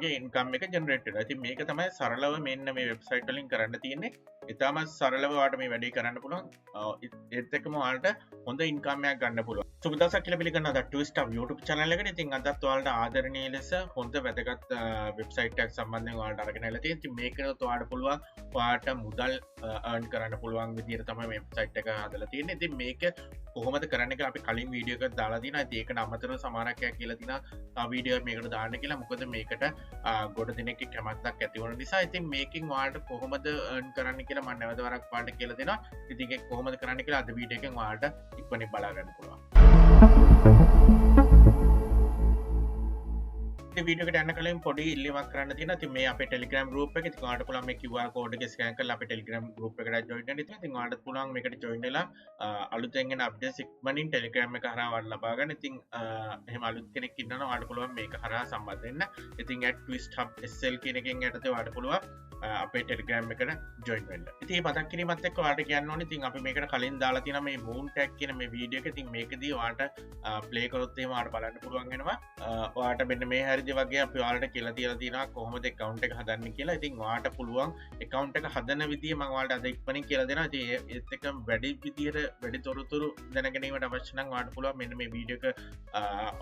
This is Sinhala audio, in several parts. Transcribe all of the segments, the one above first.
ගේ ඉන්කම් එක ජෙනරේට් වෙනවා. ඉතින් මේක තමයි සරලව මෙන්න මේ වෙබ්සයිට් වලින් කරන්න තියෙන්නේ. ඉතාලම සරලව ඔයාලට මේ වැඩේ කරන්න පුළුවන්. ඒත් එක්කම ඔයාලට හොඳ ඉන්කම් එකක් ගන්න පුළුවන්. සුබ දවසක් කියලා පිළිගන්නවා ද ට්විස්ට් අප් YouTube channel එකට. ඉතින් අදත් ඔයාලට ආදරණීය ලෙස හොඳ වැදගත් වෙබ්සයිට් එකක් සම්බන්ධයෙන් ඔයාලට අරගෙන ආලා තියෙනවා. ඉතින් මේකනොත් ඔයාලට පුළුවන් ඔයාලට මුදල් earn කරන්න පුළුවන් විදිහට තමයි මේ වෙබ්සයිට් එක හදලා තියෙන්නේ. ඉතින් මේක කොහොමද කරන්න කියලා අපි කලින් වීඩියෝ එකක් දාලා තියෙනවා. ඉතින් ඒකට අමතරව සමානක් කියලා තියෙනවා. තව වීඩියෝ මේකට දාන්න කියලා. මොකද මේකට ගොඩ දෙනෙක්ගේ කැමැත්තක් ඇති වුණ නිසා. ඉතින් මේකෙන් ඔයාලට කොහොමද earn කරන්න කියලා මම නැවත වරක් ඔයාලට කියලා දෙනවා. ඉතින් ඒක කොහොමද කරන්න කියලා අද වීඩියෝ එකෙන් ඔයාලට ඉක්මනින් බලා ගන්න පුළුවන්. වීඩියෝකට යන්න කලින් පොඩි ඉල්ලීමක් කරන්න තියෙනවා. ඉතින් මේ අපේ Telegram group එක. ඉතින් ඔයාලට පුළුවන් මේ QR code එක ස්කෑන් කරලා අපේ Telegram group එකට join වෙන්න. ඉතින් ඔයාලට පුළුවන් මේකට join වෙලා අලුතෙන් එන updates ඉක්මනින් Telegram එක හරහා ඔයාලට ලබා ගන්න. ඉතින් එහෙම අලුත් කෙනෙක් ඉන්නවා ඔයාලට පුළුවන් මේක හරහා සම්බන්ධ වෙන්න. ඉතින් @twisthub.sl කියන එකෙන් යටතේ ඔයාලට පුළුවන් අපේ Telegram එකට join වෙන්න. ඉතින් මේ මතක් කිරීමත් එක්ක ඔයාලට කියන්න ඕනේ. ඉතින් අපි මේකට කලින් දාලා තියෙනවා මේ moon tag කියන මේ වීඩියෝ එක. ඉතින් මේකදී ඔයාලට play කරොත් එහෙම ඔයාලට බලන්න පුළුවන් වෙනවා. ඔයාලට මෙන්න මේ හැරිදි වගේ අපි ඔයාලට කියලා තියලා තියෙනවා කොහොමද account එක හදන්නේ කියලා. ඉතින් ඔයාලට පුළුවන් account එක හදන විදිය මම ඔයාලට අද ඉක්මනින් කියලා දෙනවා. ඉතින් ඒත් එක්ක වැඩි විදියට වැඩි තොරතුරු දැන ගැනීමට අවශ්‍ය නම් ඔයාලට පුළුවන් මෙන්න මේ වීඩියෝ එක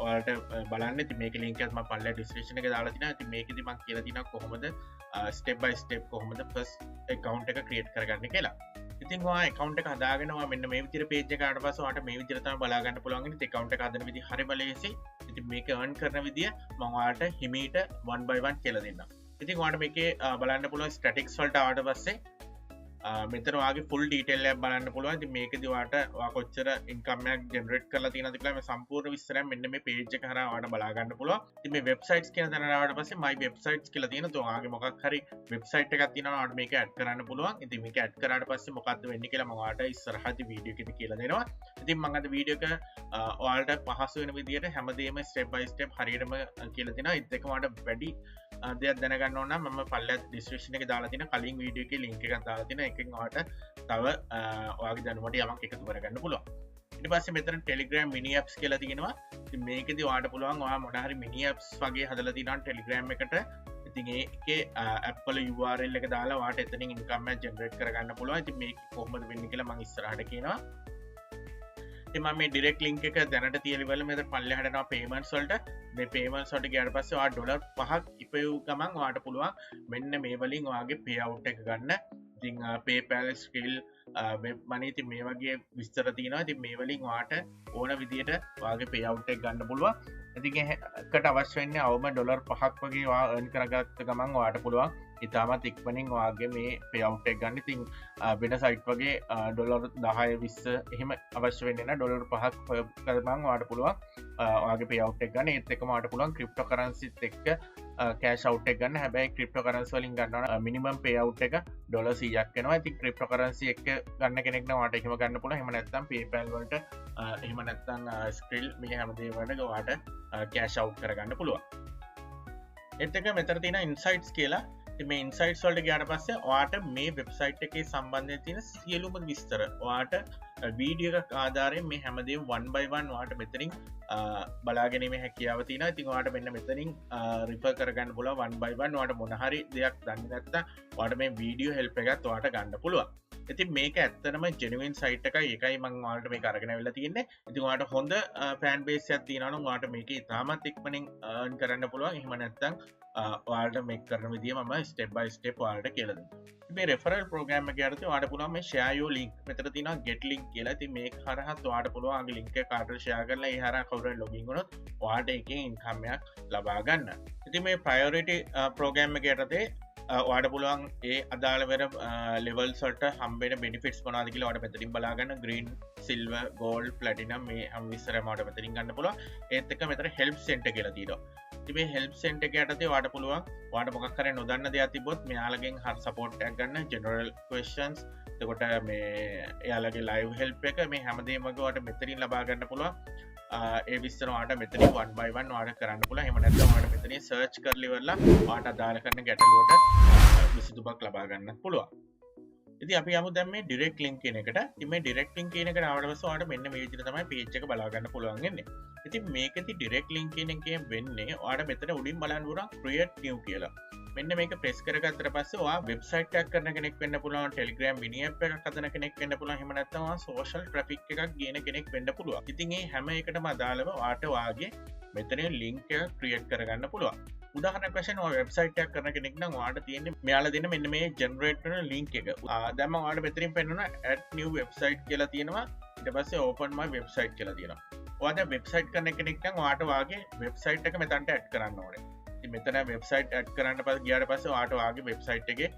ඔයාලට බලන්න. ඉතින් මේකේ link එක මම පල්ලෙහා description එකේ දාලා තිනවා. ඉතින් මේකෙදි මම කියලා තිනවා කොහොමද step by step කොහොමද first account එක create කරගන්නේ කියලා. ඉතින් ඔයා account එක හදාගෙන ඔයා මෙන්න මේ විදිහට page එක ආවට පස්සේ ඔයාලට මේ විදිහට තමයි බලා ගන්න පුළුවන්. ඉතින් account එක හදන විදිහ හරිම ලේසියි. ඉතින් මේක earn කරන විදිය මම ඔයාලට හිමීට one by one කියලා දෙන්නම්. ඉතින් ඔයාලට මේකේ බලන්න පුළුවන් statistics වලට ආවට පස්සේ මෙතන ඔයාගේ full detail එකක් බලන්න පුළුවන්. ඉතින් මේකදී ඔයාලට ඔයා කොච්චර income එකක් generate කරලා තියෙනවද කියලා මේ සම්පූර්ණ විස්තරය මෙන්න මේ page එක හරහා ඔයාලට බලා ගන්න පුළුවන්. ඉතින් මේ websites කියන තැනට ආවට පස්සේ my websites කියලා තියෙනවා. ඔයාගේ මොකක් හරි website එකක් තියෙනවා ඔයාලට මේක add කරන්න පුළුවන්. ඉතින් මේක add කරාට පස්සේ මොකද්ද වෙන්නේ කියලා මම ඔයාලට ඉස්සරහදී වීඩියෝ එකේදී කියලා දෙනවා. ඉතින් මම අද වීඩියෝ එක ඔයාලට පහසු වෙන විදිහට හැමදේම step by step හරියටම කියලා දෙනවා. ඒත් එක්කම ඔයාලට වැඩි දෙයක් දැනගන්න ඕන නම් මම පල්ලෙහා description එකේ දාලා තියෙන කලින් වීඩියෝ එකේ link එකක් දාලා තියෙනවා. එකෙන් ඔයාලට තව ඔයාගේ දැනුමට යමක් එකතු කරගන්න පුළුවන්. ඊට පස්සේ මෙතන Telegram mini apps කියලා තියෙනවා. ඉතින් මේකෙදි ඔයාලට පුළුවන් ඔයා මොන හරි mini apps වගේ හදලා තියෙනවා Telegram එකට. ඉතින් ඒකේ app වල URL එක දාලා ඔයාලට එතනින් income එක generate කරගන්න පුළුවන්. ඉතින් මේක කොහොමද වෙන්නේ කියලා මම ඉස්සරහට කියනවා. ඉතින් මම මේ direct link එක දැනට තියලා ඉවරලා මෙතන පල්ලෙහාට යනවා payments වලට. මේ payments වලට ගියාට පස්සේ ඔයා ඩොලර් 5ක් ඉපයු ගමන් ඔයාලට පුළුවන් මෙන්න මේ වලින් ඔයාගේ payout එක ගන්න. ඉතින් PayPal Skrill web money ඉතින් මේ වගේ විස්තර තියෙනවා. ඉතින් මේ වලින් ඔයාලට ඕන විදියට ඔයාගේ payout එක ගන්න පුළුවන්. ඉතින් ඒකට අවශ්‍ය වෙන්නේ අවම ඩොලර් 5ක් වගේ ඔයා earn කරගත්ත ගමන් ඔයාලට පුළුවන් ඉතාමත් ඉක්මනින් ඔයාගේ මේ payout එක ගන්න. ඉතින් වෙන සයිට් වගේ ඩොලර් 10 20 එහෙම අවශ්‍ය වෙන්නේ නැහැ. ඩොලර් 5ක් කරපන් ඔයාලට පුළුවන් ඔයාගේ payout එක ගන්න. ඒත් එක්කම ඔයාලට පුළුවන් cryptocurrencies එක්ක cash out එක ගන්න. හැබැයි cryptocurrency වලින් ගන්නවා minimum payout එක ඩොලර් 100ක් වෙනවා. ඉතින් cryptocurrency එක්ක ගන්න කෙනෙක් නම් ඔයාලට එහෙම ගන්න පුළුවන්. එහෙම නැත්නම් PayPal වලට එහෙම නැත්නම් Skrill මේ හැමදේම වලට ඔයාලට cash out කරගන්න පුළුවන්. ඒත් එක්ක මෙතන තියෙන insights කියලා මේ ඉන්සයිට්ස් වලට ගියාට පස්සේ ඔයාට මේ වෙබ්සයිට් එකේ සම්බන්ධයෙන් තියෙන සියලුම විස්තර ඔයාට වීඩියෝ එකක් ආධාරයෙන් මේ හැමදේම one by one ඔයාට මෙතනින් බලා ගැනීමේ හැකියාව තියෙනවා. ඉතින් ඔයාට මෙන්න මෙතනින් රිෆර් කරගන්න පුළුවන් one by one. ඔයාට මොන හරි දෙයක් දන්නේ නැත්නම් ඔයාට මේ වීඩියෝ හෙල්ප් එකත් ඔයාට ගන්න පුළුවන්. ඉතින් මේක ඇත්තටම ජෙනුයින් සයිට් එකයි. ඒකයි මම ඔයාලට මේක අරගෙන අවිල්ලා තියෙන්නේ. ඉතින් ඔයාට හොඳ ෆෑන් බේස් එකක් තියෙනවා නම් ඔයාට මේක ඉතාමත් ඉක්මනින් earn කරන්න පුළුවන්. එහෙම නැත්නම් ඔයාලට මේක කරන විදිය මම step by step ඔයාලට කියලා දෙනවා. මේ referral program එක යටතේ ඔයාලට පුළුවන් මේ share your link මෙතන තියෙනවා get link කියලා. ඉතින් මේක හරහා ඔයාලට පුළුවන් ආගේ link එක කාටට share කරලා ඒ හරහා කවුරුහරි login වුණොත් ඔයාලට ඒකෙන් income එකක් ලබා ගන්න. ඉතින් මේ priority program එක යටතේ ඔයාලට පුළුවන් ඒ අදාළ වෙන levels වලට හම්බෙන benefits මොනවද කියලා ඔයාලට මෙතනින් බලා ගන්න. green silver gold platinum මේ හැම විස්තරම ඔයාලට මෙතනින් ගන්න පුළුවන්. ඒත් එක්ක මෙතන help center කියලා තියෙනවා. ඉතින් මේ help center එක යටතේ ඔයාලට පුළුවන් ඔයාලට මොකක් හරි නොදන්න දෙයක් තිබ්බොත් මෙයාලගෙන් හරි support එකක් ගන්න. general questions එතකොට මේ එයාලගේ live help එක මේ හැමදේම වගේ ඔයාලට මෙතනින් ලබා ගන්න පුළුවන්. ඒ විස්තර ඔයාලට මෙතනින් one by one ඔයාලට කරන්න පුළුවන්. එහෙම නැත්නම් ඔයාලට මෙතනින් search කරලා ඉවරලා ඔයාලට අදාළ කරන ගැටලුවට විසඳුමක් ලබා ගන්නත් පුළුවන්. ඉතින් අපි යමු දැන් මේ ඩිරෙක්ට් ලින්ක් කියන එකට. ඉතින් මේ ඩිරෙක්ට් ලින්ක් කියන එකට ආවට පස්සේ ඔයාලට මෙන්න මේ විදිහට තමයි පේජ් එක බලා ගන්න පුළුවන් වෙන්නේ. ඉතින් මේකෙදි ඩිරෙක්ට් ලින්ක් කියන එකෙන් වෙන්නේ ඔයාලට මෙතන උඩින් බලන්න පුළුවන් create new කියලා. මෙන්න මේක ප්‍රෙස් කරගත්තට පස්සේ ඔයා වෙබ්සයිට් එකක් කරන කෙනෙක් වෙන්න පුළුවන්, Telegram mini app එකක් හදන කෙනෙක් වෙන්න පුළුවන්, එහෙම නැත්නම් ඔයා social traffic එකක් ගේන කෙනෙක් වෙන්න පුළුවන්. ඉතින් මේ හැම එකටම අදාළව ඔයාට වාගේ මෙතනින් link එකක් create කරගන්න පුළුවන්. උදාහරණයක් වශයෙන් ඔය වෙබ්සයිට් එකක් කරන කෙනෙක් නම් ඔයාට තියෙන්නේ මෙයාලා දෙන මෙන්න මේ generate වෙන link එක. දැන් මම ඔයාලට මෙතනින් පෙන්නනවා add new website කියලා තියෙනවා. ඊට පස්සේ open my website කියලා තියෙනවා. ඔයා දැන් වෙබ්සයිට් කරන කෙනෙක් නම් ඔයාට වාගේ වෙබ්සයිට් එක මෙතනට add කරන්න ඕනේ. ඉතින් මෙතන වෙබ්සයිට් add කරන්න පස්සේ ගියාට පස්සේ ඔයාට වාගේ වෙබ්සයිට් එකේ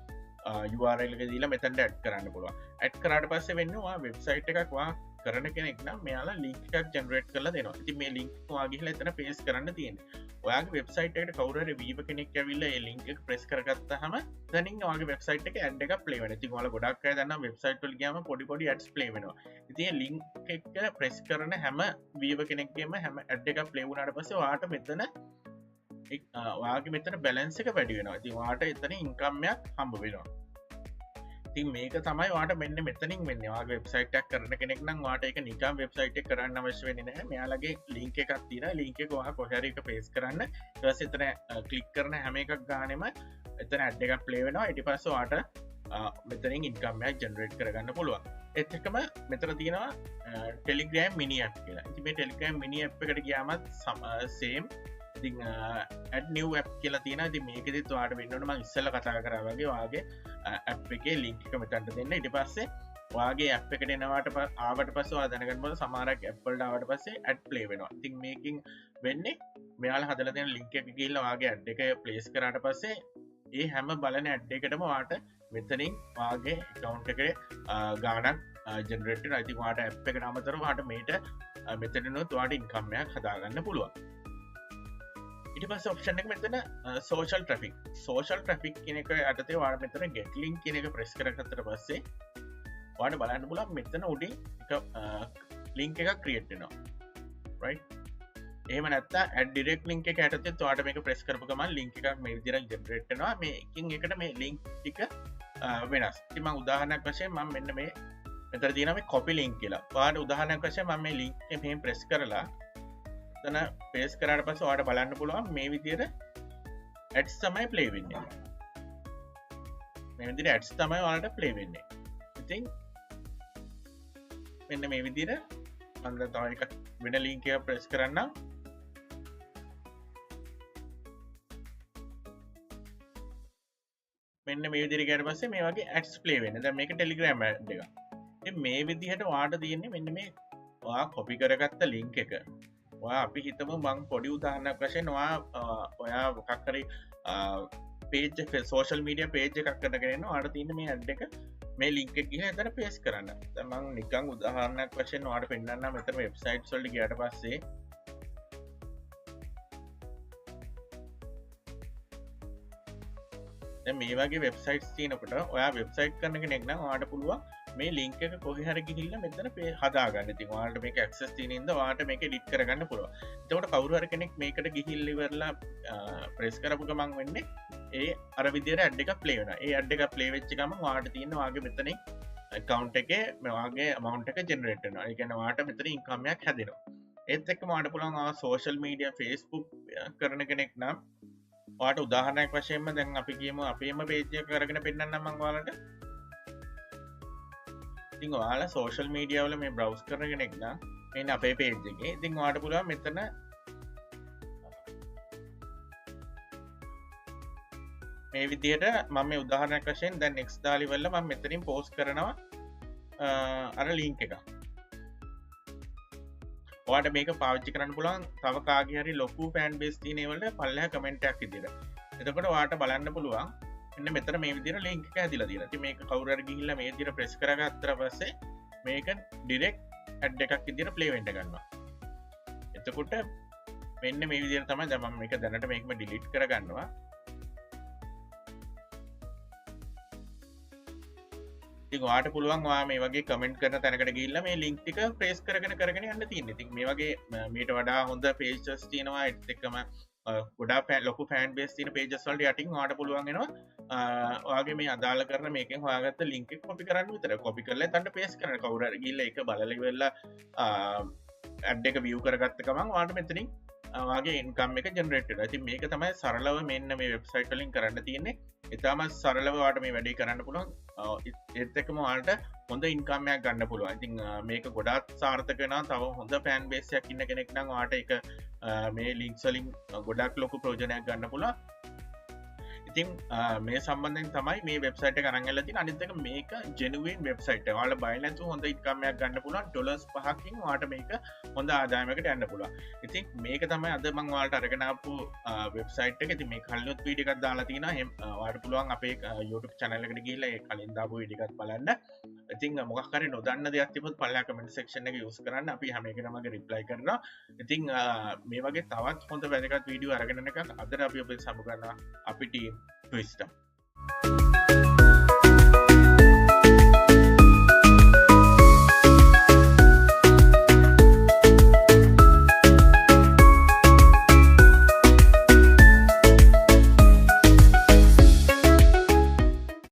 URL එක දීලා මෙතනට add කරන්න පුළුවන්. add කරාට පස්සේ වෙන්නේ ඔයා වෙබ්සයිට් එකක් ඔයා කරන කෙනෙක් නම් මෙයාලා link එකක් generate කරලා දෙනවා. ඉතින් මේ link එක ඔයා ගිහලා එතන paste කරන්න තියෙන්නේ. ඔයාගේ වෙබ්සයිට් එකට කවුරු හරි viewer කෙනෙක් ඇවිල්ලා ඒ link එක press කරගත්තාම එතනින් ඔයාගේ වෙබ්සයිට් එකේ ad එකක් play වෙනවා. ඉතින් ඔයාලා ගොඩක් අය දන්නවා වෙබ්සයිට් වල ගියාම පොඩි ads play වෙනවා. ඉතින් මේ link එක press කරන හැම viewer කෙනෙක්ගේම හැම ad එකක් play වුණාට පස්සේ ඔයාට මෙතන ඔයාගේ මෙතන balance එක වැඩි වෙනවා. ඉතින් ඔයාට එතන income එකක් හම්බ වෙනවා. ඉතින් මේක තමයි ඔයාට මෙන්න මෙතනින් වෙන්නේ. ඔයාගේ වෙබ්සයිට් එකක් කරන කෙනෙක් නම් ඔයාට ඒක නිකන් වෙබ්සයිට් එක කරන්න අවශ්‍ය වෙන්නේ නැහැ. මෙයාලගේ link එකක් තියෙනවා. link එක ඔයා කොහේ හරි එක paste කරන්න. ඊට පස්සේ එතන click කරන හැම එකක් ගානෙම එතන ad එකක් play වෙනවා. ඊට පස්සේ ඔයාට මෙතනින් income එකක් generate කරගන්න පුළුවන්. ඒත් එක්කම මෙතන තියෙනවා Telegram mini app කියලා. ඉතින් මේ Telegram mini app එකට ගියාමත් same ඉතින් add new app කියලා තියෙනවා. ඉතින් මේකෙදිත් ඔයාලට වෙන්න ඕන මම ඉස්සෙල්ලා කතා කරා වගේ ඔයාගේ app එකේ link එක මෙතනට දෙන්න. ඊට පස්සේ ඔයාගේ app එකට එනවාට ආවට පස්සේ ඔයා දැනගන්න ඕන සමහරක් app වලට ආවට පස්සේ ad play වෙනවා. ඉතින් මේකෙන් වෙන්නේ මෙයාලා හදලා තියෙන link එක ගිහිල්ලා ඔයාගේ ad එක place කරාට පස්සේ ඒ හැම බලන ad එකටම ඔයාට මෙතනින් ඔයාගේ account එකේ ගාණක් generate වෙනවා. ඉතින් ඔයාට app එකට අමතරව ඔයාට මේට මෙතනිනුත් ඔයාට income එකක් හදාගන්න පුළුවන්. ඊට පස්සේ ඔප්ෂන් එක මෙතන social traffic කියන එක යටතේ ඔයාලා මෙතන get link කියන එක press කරගත්තට පස්සේ ඔයාලට බලන්න පුළුවන් මෙතන උඩින් එක link එකක් create වෙනවා. right? එහෙම නැත්නම් add direct link එක යටතේ ඔයාලට මේක press කරපු ගමන් link එකක් මේ විදිහට generate වෙනවා. මේ එකින් එකට මේ link ටික වෙනස්. ඉතින් මම උදාහරණයක් වශයෙන් මම මෙන්න මේ මෙතන තියෙනවා මේ copy link කියලා. ඔයාලට උදාහරණයක් වශයෙන් මම මේ link එක මෙහෙම press කරලා එතන paste කරාට පස්සේ ඔයාලට බලන්න පුළුවන් මේ විදිහට ads තමයි play වෙන්නේ. මේ විදිහට ads තමයි ඔයාලට play වෙන්නේ. ඉතින් මෙන්න මේ විදිහට මම දැන් තව එකක් වෙන link එක press කරන්නම්. මෙන්න මේ විදිහට ගියාට පස්සේ මේ වගේ ads play වෙන්නේ. දැන් මේක Telegram ad එකක්. ඉතින් මේ විදිහට ඔයාලට තියෙන්නේ මෙන්න මේ ඔයා copy කරගත්ත link එක. ඔයා අපි හිතමු මං පොඩි උදාහරණයක් වශයෙන් ඔයා මොකක් හරි page එක social media page එකක් කරගෙන ඉන්නවා. ඔයාලට තියෙන මේ ad එක මේ link එක ගිහලා එතන paste කරන්න. දැන් මං නිකන් උදාහරණයක් වශයෙන් ඔයාලට පෙන්නන්නම්. මෙතන websites වලට ගියාට පස්සේ දැන් මේ වගේ වෙබ්සයිට්ස් තියෙනකොට ඔයා වෙබ්සයිට් කරන කෙනෙක් නම් ඔයාට පුළුවන් මේ link එක කොහේ හරි ගිහිල්ලා මෙතන හදාගන්න. ඉතින් ඔයාලට මේක access තියෙන ඉඳලා ඔයාලට මේක edit කරගන්න පුළුවන්. එතකොට කවුරු හරි කෙනෙක් මේකට ගිහිල්ලා ඉවරලා press කරපු ගමන් වෙන්නේ ඒ අර විදියට ad එකක් play වෙනවා. ඒ ad එක play වෙච්ච ගමන් ඔයාලට තියෙන ඔයාගේ මෙතනින් account එකේ ඔයාගේ amount එක generate වෙනවා. ඒ කියන්නේ ඔයාලට මෙතන income එකක් හැදෙනවා. ඒත් එක්කම ඔයාලට පුළුවන් social media Facebook කරන කෙනෙක් නම් ඔයාට උදාහරණයක් වශයෙන්ම දැන් අපි කියමු අපේම page එක කරගෙන පෙන්නන්නම් මම ඔයාලට. ඉතින් ඔයාලා social media වල මේ browse කරන කෙනෙක් නම් මෙන්න අපේ page එකේ. ඉතින් ඔයාලට පුළුවන් මෙතන මේ විදිහට මම මේ උදාහරණයක් වශයෙන් දැන් next දාලා ඉවරලා මම මෙතනින් post කරනවා අර link එක. ඔයාට මේක පාවිච්චි කරන්න පුළුවන් තව කාගේ හරි ලොකු fan base තියෙන ඒවල පල්ලෙහා comment එකක් විදියට. එතකොට ඔයාට බලන්න පුළුවන් මෙන්න මෙතන මේ විදිහට link එක හැදිලා තියෙනවා. ඉතින් මේක කවුරු හරි ගිහිල්ලා මේ විදිහට press කරගත්තට පස්සේ මේක direct ad එකක් විදිහට play වෙන්න ගන්නවා. එතකොට මෙන්න මේ විදිහට තමයි දැන් මම මේක දැනට මේකම delete කරගන්නවා. ඉතින් ඔයාට පුළුවන් ඔයා මේ වගේ කමෙන්ට් කරන තැනකට ගිහිල්ලා මේ link ටික press කරගෙන යන්න තියෙනවා. ඉතින් මේ වගේ මීට වඩා හොඳ pages තියෙනවා. ඒත් එක්කම ගොඩා ලොකු ෆෑන් බේස් තින පේජස්වල්ට යටින් වාට පුළුවන්ගෙනවා වගේ මේ අදාල කරන මේක හගත ලින්ක කොපි කරන්න විතර කොපි කරල තට පේස් කරන කවුර ගිල්ල එක බලලිවෙල්ල ඇඩ් එක විය් කරගත්තකමන් වාට මෙතනින් වගේ ඉන්කම් එක ජනරේට ඇති මේක තමයි සරලව මෙන්න මේ වෙබ්සයිට් වලින් කරන්න තියන්නේ ඉතාම සරලවාට මේ වැඩි කරන්න පුළුවන් එත්තකම වාට හොඳ ඉන්කාමයක් ගන්න පුළුව ඉතින් මේක ගොඩත් සාර්ථකන තව හොඳ පෑන් බේසයක් ඉන්න කෙනෙක් නම් වාට එක මේ ලින්ක්සලින් ගොඩක් ලොකු ප්‍රෝජනයක් ගන්න පුලා ඉතින් මේ සම්බන්ධෙන් තමයි මේ වෙබ්සයිට කරංගලති අනිතක මේක ජනුවන් වෙබ්සයිට වාල බයිනතු හොඳ ඉක්කමයක් ගන්න පුලන් ඩොලස් පහකින් වාට මේක හොඳ ආදායමකට යන්න පුළුව ඉතින් මේක තමයි අද මංවාට අරගෙනපු වෙබ්සයිට් එක ති මේ කල්ලොත් වීඩිකත් දාලාතින වාට පුළුවන් අපේ YouTube චැනලකට ගිල්ල කලින් දාපු විඩිකත් බලන්න ඉතින් මොකර නොදන්න දෙයක්තිපත් පල්ලා කමෙන්ට සක්ෂණ එක යුස් කරන්න අපි හමකනමගේ රිප්ලයි කරන ඉතින් මේ වගේ තවත් හොඳ වැදකත් වීඩියෝ අරගෙන එක අදර අපි ඔබේ සමු කරන්න අපි ටීම් Twister.